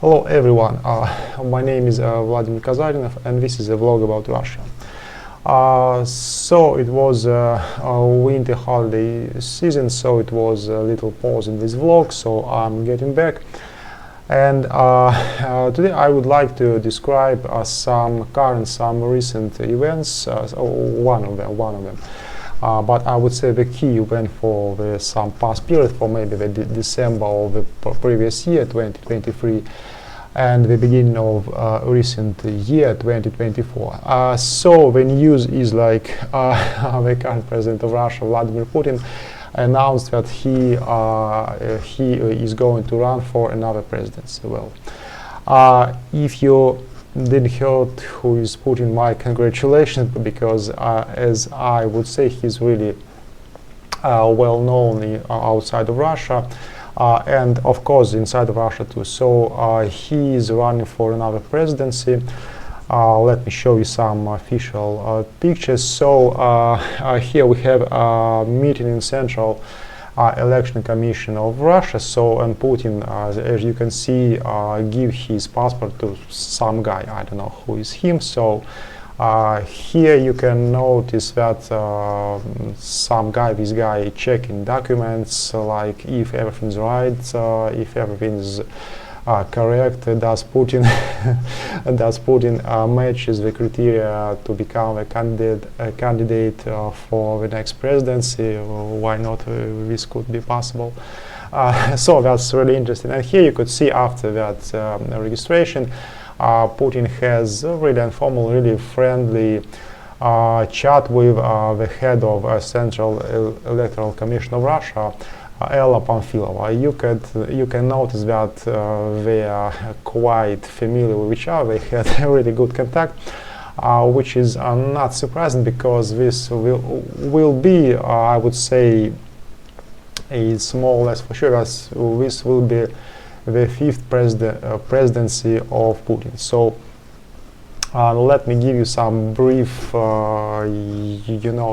Hello everyone, my name is Vladimir and this is a vlog about Russia. So it was a winter holiday season, so it was a little pause in this vlog, so I'm getting back. And today I would like to describe some recent events, so one of them. But I would say the key event for some past period, for maybe the December of the previous year, 2023, and the beginning of recent year, 2024. So the news is like the current president of Russia, Vladimir Putin, announced that he is going to run for another presidency. Well, if you didn't heard who is Putin, my congratulations, because as I would say, he's really well known outside of Russia, and of course inside of Russia too. So he is running for another presidency. Let me show you some official pictures. So here we have a meeting in Central Election Commission of Russia. So, and Putin, as you can see, give his passport to some guy. I don't know who is him. So here you can notice that this guy checking documents, like if everything's right, if everything is correct. Does Putin matches the criteria to become a candidate for the next presidency? Why not? This could be possible. So that's really interesting. And here you could see after that registration, Putin has a really informal, really friendly chat with the head of Central Electoral Commission of Russia, Ella Pamfilova. You can notice that they are quite familiar with each other. They had a really good contact, which is not surprising, because this will be, I would say, it's more or less for sure, this will be the fifth presidency of Putin. So let me give you some brief,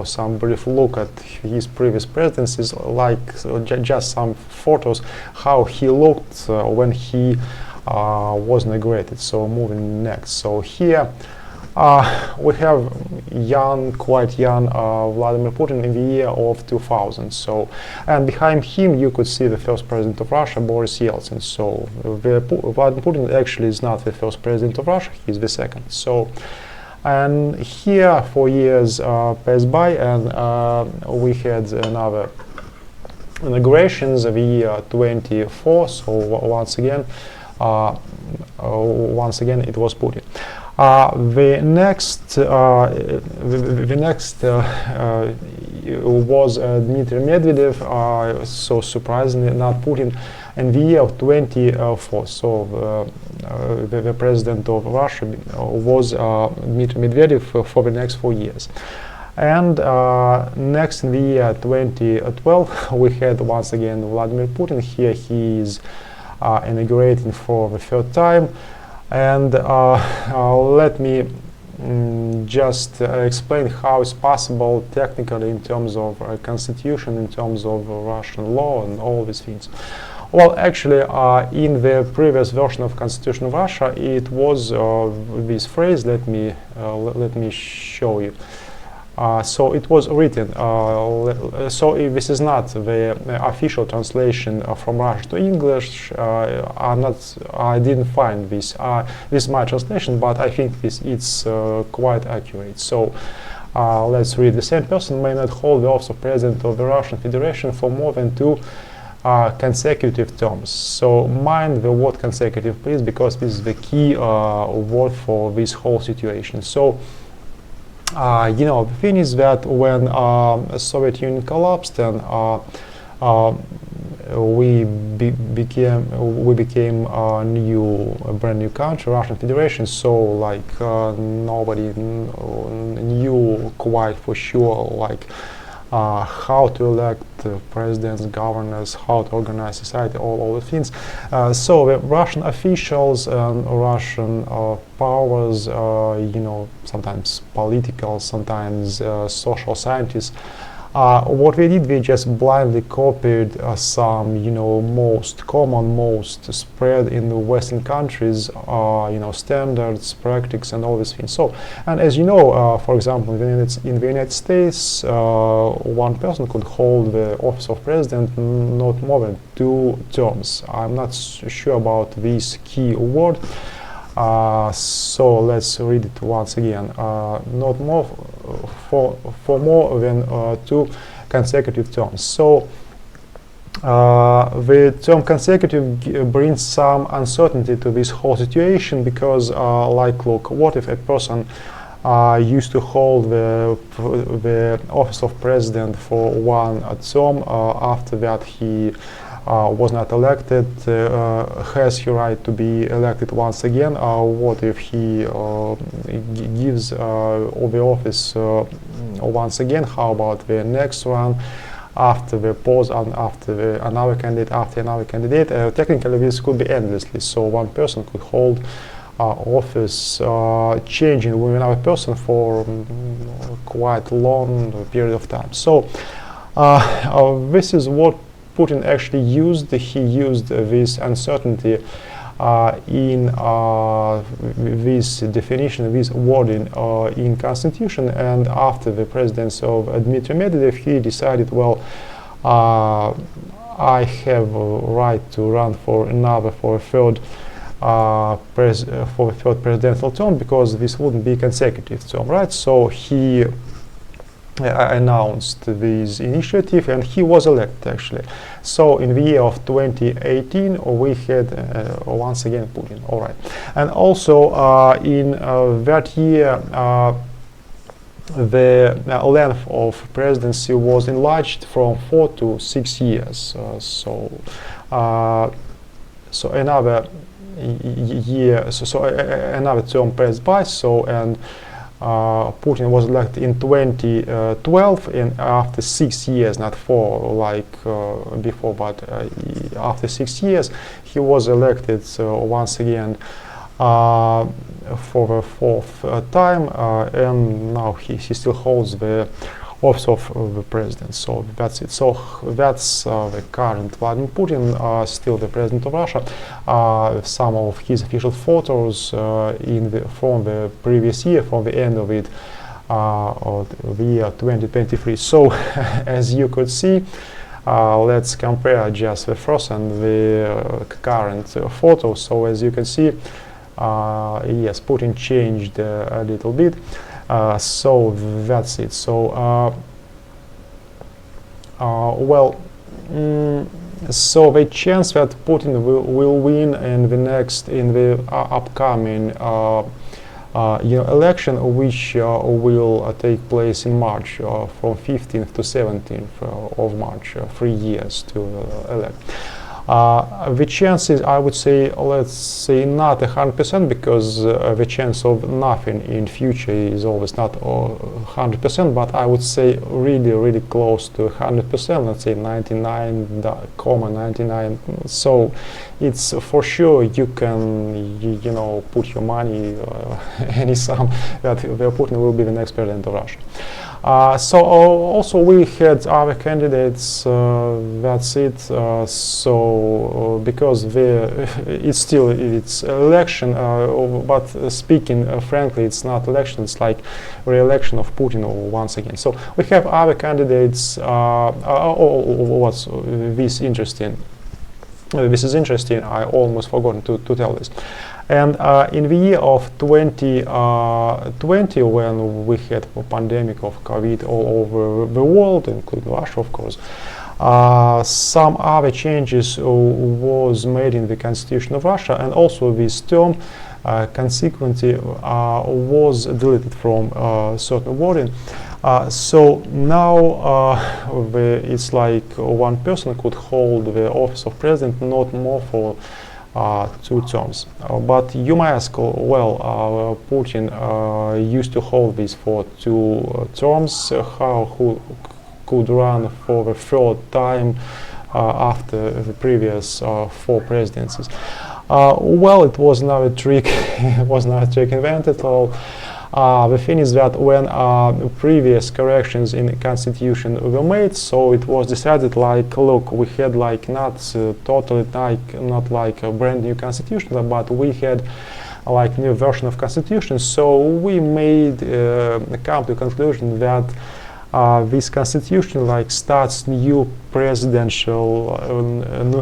some brief look at his previous presidencies, like just some photos, how he looked when he was inaugurated. So moving next. So here we have quite young Vladimir Putin in the year of 2000. So, and behind him you could see the first president of Russia, Boris Yeltsin. So Vladimir Putin actually is not the first president of Russia; he's the second. So, and here 4 years passed by, and we had another inaugurations of the year 24. So once again it was Putin. The next was Dmitry Medvedev, so surprisingly not Putin, in the year of 24. So the president of Russia was Dmitry Medvedev for the next 4 years. And next in the year 2012 we had once again Vladimir Putin. Here he is inaugurating for the third time. And let me just explain how it's possible technically in terms of constitution, in terms of Russian law and all these things. Well, actually, in the previous version of Constitution of Russia, it was this phrase. Let me show you. So it was written, so this is not the official translation from Russian to English. I didn't find this. This is my translation, but I think it's quite accurate. So let's read. The same person may not hold the office of President of the Russian Federation for more than 2 consecutive terms. So mind the word consecutive, please, because this is the key word for this whole situation. So the thing is that when the Soviet Union collapsed and we became a brand new country, Russian Federation. So like nobody knew quite for sure like how to elect presidents, governors, how to organize society, all the things. So the Russian officials and Russian powers, sometimes political, sometimes social scientists, What we did, we just blindly copied some, most common, most spread in the Western countries, standards, practices, and all these things. So, and as you know, for example, in the United States, one person could hold the office of president not more than 2 terms. I'm not sure about this key word. So let's read it once again. Not more for more than 2 consecutive terms. So the term consecutive brings some uncertainty to this whole situation, because look, what if a person used to hold the office of president for 1 term, after that he was not elected, has he right to be elected once again? What if he gives the office once again? How about the next one, after the pause, and after another candidate, technically this could be endlessly. So one person could hold office changing with another person for quite long period of time. So this is what Putin actually used. He used this uncertainty in this definition, this wording in Constitution, and after the presidency of Dmitry Medvedev, he decided, well, I have a right to run for a third presidential term, because this wouldn't be consecutive term, right? So he announced this initiative, and he was elected actually. So in the year of 2018 we had once again Putin. All right, and also in that year the length of presidency was enlarged from 4 to 6 years. So another year, another term passed by. So, and Putin was elected in 2012, and after 6 years, not 4 like before, but after 6 years, he was elected once again for the 4th time, and now he still holds the office of the president. So that's it. So that's the current Vladimir Putin, still the president of Russia. Some of his official photos from the previous year, from the end of it, of the year 2023. So as you could see, let's compare just the first and the current photos. So as you can see, yes, Putin changed a little bit. So that's it. So so the chance that Putin will win in the upcoming election, which will take place in March, from 15th to 17th of March, 3 years to elect. The chances, I would say, let's say not 100%, because the chance of nothing in future is always not 100%, but I would say really close to 100%, let's say 99.99. So it's for sure you can put your money any sum that Putin will be the next president of Russia. So also we had other candidates. That's it. So because it's election, but speaking frankly, it's not election. It's like re-election of Putin once again. So we have other candidates. What's this interesting? This is interesting. I almost forgot to tell this. And in the year of 2020, when we had a pandemic of COVID all over the world, including Russia, of course, some other changes was made in the Constitution of Russia, and also this term consequently was deleted from certain wording. So now it's like one person could hold the office of president not more for 2 terms. But you might ask, well, Putin used to hold this for 2 terms. Who could run for the 3rd time after the previous 4 presidencies? Well, it was not a trick. It was not a trick invented at all. The thing is that when previous corrections in the constitution were made, so it was decided like, look, we had like not totally not like a brand new constitution, but we had like new version of constitution. So we made come to a conclusion that this constitution like starts new presidential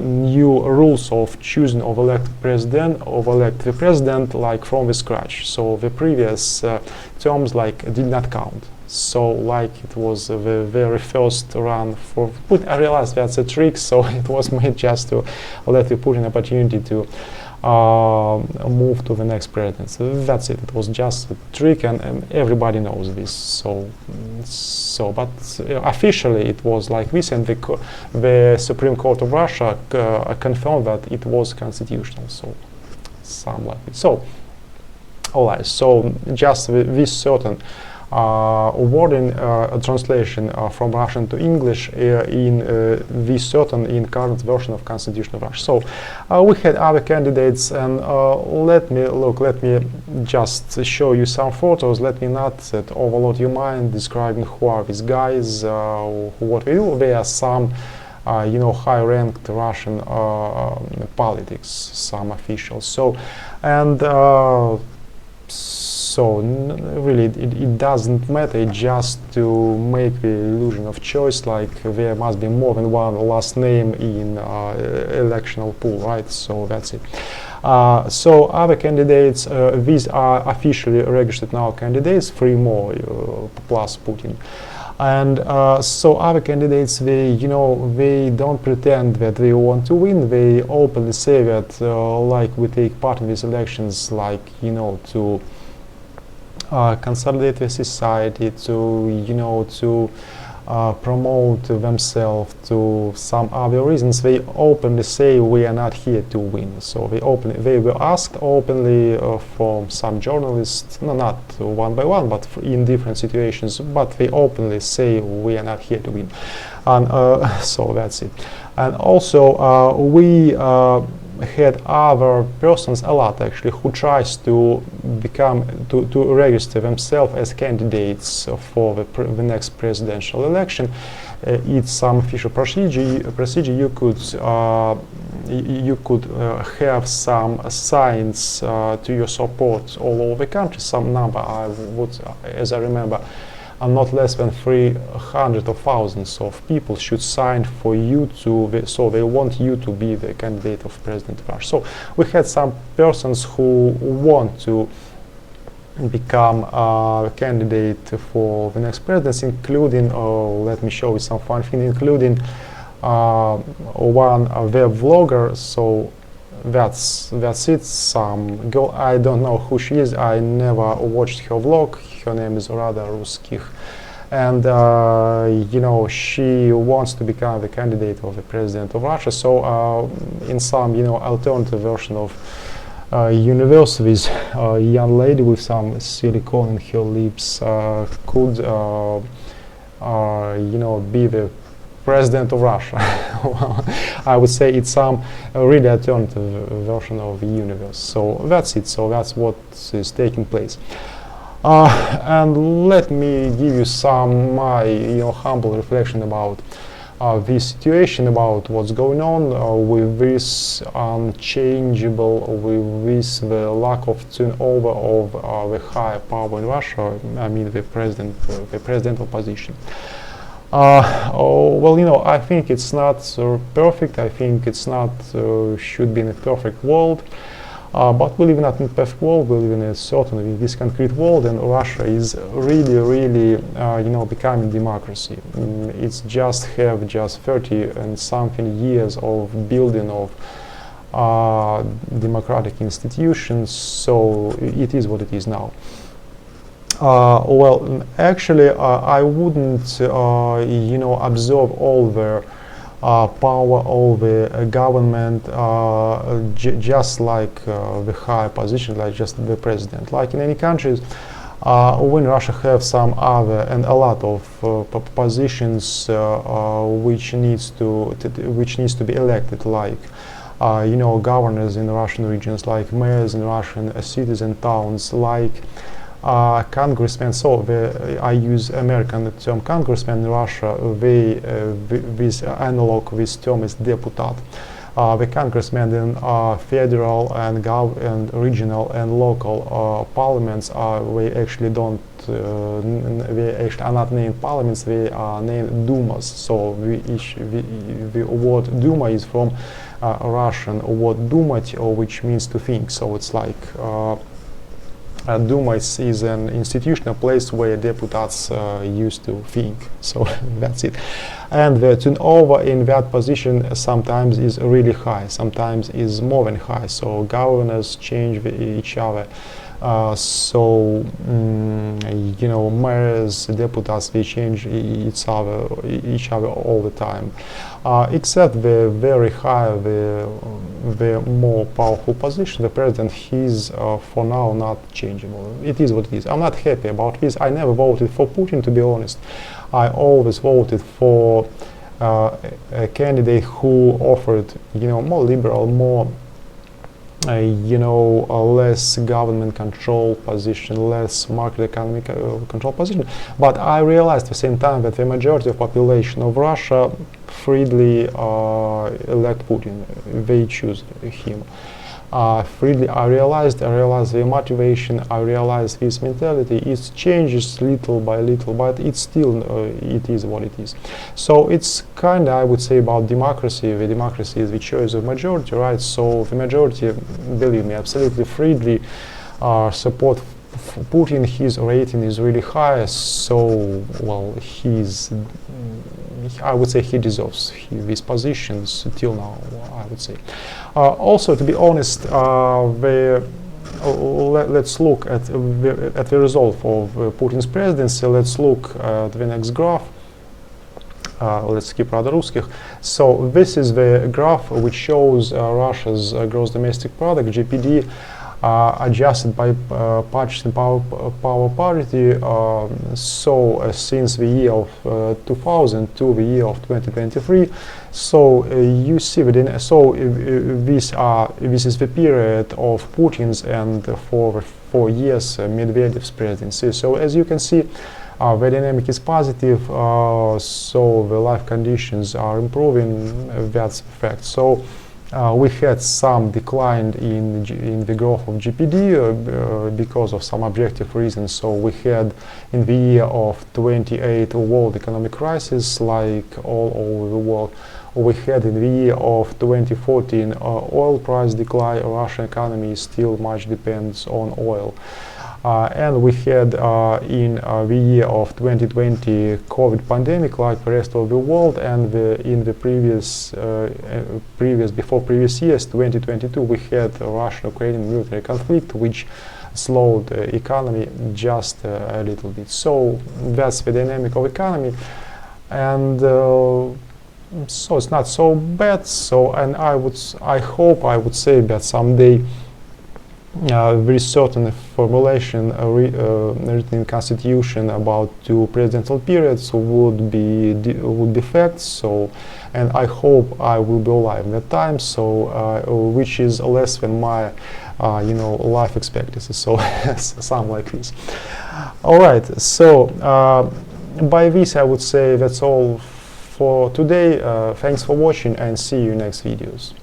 new rules of choosing of elect the president like from the scratch. So the previous terms like did not count. So like it was the very first run for Putin. I realized that's a trick, so it was made just to let the Putin opportunity to move to the next presidency. That's it. It was just a trick, and everybody knows this. But officially it was like this, and the Supreme Court of Russia confirmed that it was constitutional. So, some like it. So, all right. So just this certain wording translation from Russian to English in this certain in current version of Constitution of Russia. So we had other candidates, and let me just show you some photos. Let me not overload your mind describing who are these guys, what we do. They are some high-ranked Russian politics, some officials. So and so really it doesn't matter just to make the illusion of choice, like there must be more than one last name in electional pool, right? So that's it. So other candidates, these are officially registered now candidates, 3 more plus Putin. And so other candidates, they don't pretend that they want to win. They openly say that like we take part in these elections, like to consolidate the society, to promote themselves, to some other reasons. They openly say we are not here to win. So they were asked openly from some journalists, not one by one, but in different situations. But they openly say we are not here to win, and so that's it. And also we had other persons, a lot actually, who tries to to register themselves as candidates for the next presidential election. It's some official procedure. You could have some signs to your support all over the country. Some number, as I remember, not less than 300 or thousands of people should sign for you so they want you to be the candidate of President of Russia. So we had some persons who want to become a candidate for the next presidency, including, let me show you some fun thing, including one web vlogger. So that's it. Some girl, I don't know who she is, I never watched her vlog. Her name is Rada Ruskih, and she wants to become the candidate of the president of Russia. So in some alternative version of universities, a young lady with some silicone in her lips could be the president of Russia. I would say it's some really alternative version of the universe. So that's it. So that's what is taking place. And let me give you some my humble reflection about this situation, about what's going on with this unchangeable, with this the lack of turnover of the higher power in Russia. I mean the presidential position. Well, I think it's not perfect. I think it's not should be in a perfect world. But we live not in a perfect world. We live in a certain, this concrete world, and Russia is really, becoming democracy. It's just 30 and something years of building of democratic institutions. So it is what it is now. Well, actually, I wouldn't, observe all the power of the government just like the high position, like just the president. Like in any countries, when Russia have some other and a lot of positions which needs to be elected, like governors in Russian regions, like mayors in Russian cities and towns, like congressmen, so I use American term congressman in Russia, they with analog with term is deputat. The congressmen in federal and regional and local parliaments we actually don't they actually are not named parliaments, they are named dumas. So the word duma is from Russian word dumat, which means to think. So it's like Duma is an institutional place where deputats used to think. So that's it. And the turnover in that position sometimes is really high, sometimes is more than high. So governors change each other. You know, mayors, deputats, they change each other all the time. Except the very high, the more powerful position, the president, he's for now not changeable. It is what it is. I'm not happy about this. I never voted for Putin, to be honest. I always voted for a candidate who offered, you know, more liberal, more you know, less government control position, less market economic control position. But I realized at the same time that the majority of population of Russia freely elect Putin. They choose him. Freely, I realized their motivation, I realized his mentality. It changes little by little, but it's still, it is what it is. So it's kind of, I would say, about democracy. The democracy is the choice of majority, right? So the majority, believe me, absolutely freely support Putin. His rating is really high, so, well, I would say he deserves these positions till now, I would say. Also, to be honest, let's look at the result of Putin's presidency. Let's look at the next graph. Let's skip rather rусских. So this is the graph which shows Russia's gross domestic product, GPD, adjusted by purchasing power parity. Since the year of 2000 to the year of 2023. So you see within. This is the period of Putin's and for 4 years Medvedev's presidency. So as you can see, the dynamic is positive. So the life conditions are improving. That's a fact. So. We had some decline in the growth of GPD because of some objective reasons. So we had in the year of 28 world economic crisis, like all over the world. We had in the year of 2014 oil price decline. Russian economy still much depends on oil. And we had in the year of 2020 COVID pandemic, like the rest of the world, and in the previous years, 2022, we had Russian-Ukrainian military conflict, which slowed the economy just a little bit. So that's the dynamic of economy, and so it's not so bad. So, and I would say that someday. There is certain formulation written in Constitution about 2 presidential periods would be facts. So, and I hope I will be alive at that time. So, which is less than my, life expectancy. So, something like this. All right. So, by this, I would say that's all for today. Thanks for watching, and see you next videos.